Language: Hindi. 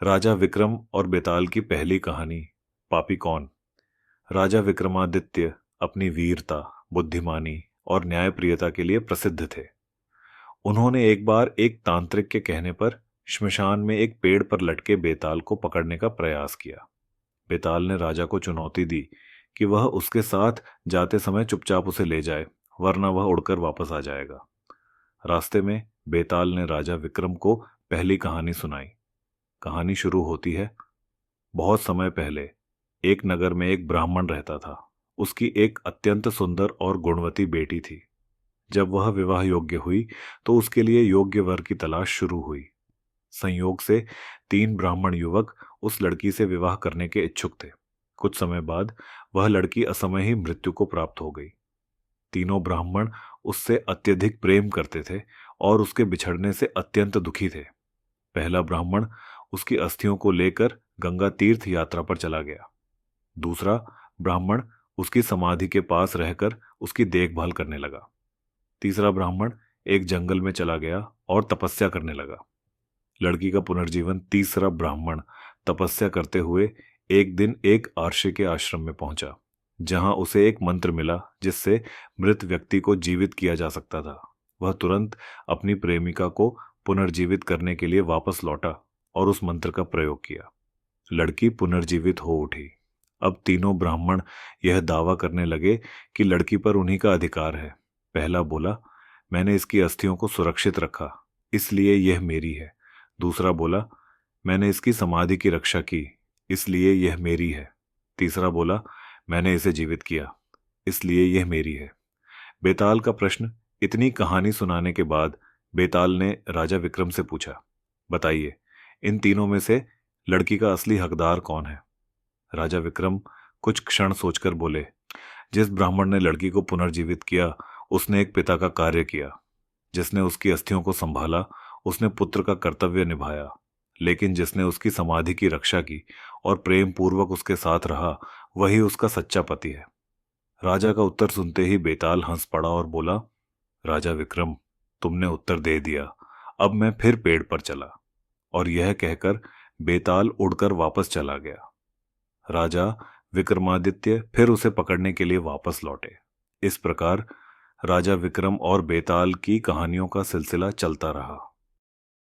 राजा विक्रम और बेताल की पहली कहानी। पापी कौन। राजा विक्रमादित्य अपनी वीरता, बुद्धिमानी और न्यायप्रियता के लिए प्रसिद्ध थे। उन्होंने एक बार एक तांत्रिक के कहने पर श्मशान में एक पेड़ पर लटके बेताल को पकड़ने का प्रयास किया। बेताल ने राजा को चुनौती दी कि वह उसके साथ जाते समय चुपचाप उसे ले जाए, वरना वह उड़कर वापस आ जाएगा। रास्ते में बेताल ने राजा विक्रम को पहली कहानी सुनाई। कहानी शुरू होती है। बहुत समय पहले एक नगर में एक ब्राह्मण रहता था। उसकी एक अत्यंत सुंदर और गुणवती बेटी थी। जब वह विवाह योग्य हुई तो उसके लिए योग्य वर की तलाश शुरू हुई। संयोग से 3 ब्राह्मण युवक उस लड़की से विवाह करने के इच्छुक थे। कुछ समय बाद वह लड़की असमय ही मृत्यु को प्राप्त हो गई। तीनों ब्राह्मण उससे अत्यधिक प्रेम करते थे और उसके बिछड़ने से अत्यंत दुखी थे। पहला ब्राह्मण उसकी अस्थियों को लेकर गंगा तीर्थ यात्रा पर चला गया। दूसरा ब्राह्मण उसकी समाधि के पास रहकर उसकी देखभाल करने लगा। तीसरा ब्राह्मण एक जंगल में चला गया और तपस्या करने लगा। लड़की का पुनर्जीवन तीसरा ब्राह्मण तपस्या करते हुए एक दिन एक आर्षे के आश्रम में पहुंचा, जहां उसे एक मंत्र मिला जिससे मृत व्यक्ति को जीवित किया जा सकता था। वह तुरंत अपनी प्रेमिका को पुनर्जीवित करने के लिए वापस लौटा और उस मंत्र का प्रयोग किया। लड़की पुनर्जीवित हो उठी। अब तीनों ब्राह्मण यह दावा करने लगे कि लड़की पर उन्हीं का अधिकार है। पहला बोला, मैंने इसकी अस्थियों को सुरक्षित रखा, इसलिए यह मेरी है। दूसरा बोला, मैंने इसकी समाधि की रक्षा की, इसलिए यह मेरी है। तीसरा बोला, मैंने इसे जीवित किया, इसलिए यह मेरी है। बेताल का प्रश्न। इतनी कहानी सुनाने के बाद बेताल ने राजा विक्रम से पूछा, बताइए, इन तीनों में से लड़की का असली हकदार कौन है। राजा विक्रम कुछ क्षण सोचकर बोले, जिस ब्राह्मण ने लड़की को पुनर्जीवित किया उसने एक पिता का कार्य किया। जिसने उसकी अस्थियों को संभाला उसने पुत्र का कर्तव्य निभाया। लेकिन जिसने उसकी समाधि की रक्षा की और प्रेम पूर्वक उसके साथ रहा, वही उसका सच्चा पति है। राजा का उत्तर सुनते ही बेताल हंस पड़ा और बोला, राजा विक्रम, तुमने उत्तर दे दिया। अब मैं फिर पेड़ पर चला। और यह कहकर बेताल उड़कर वापस चला गया। राजा विक्रमादित्य फिर उसे पकड़ने के लिए वापस लौटे। इस प्रकार राजा विक्रम और बेताल की कहानियों का सिलसिला चलता रहा।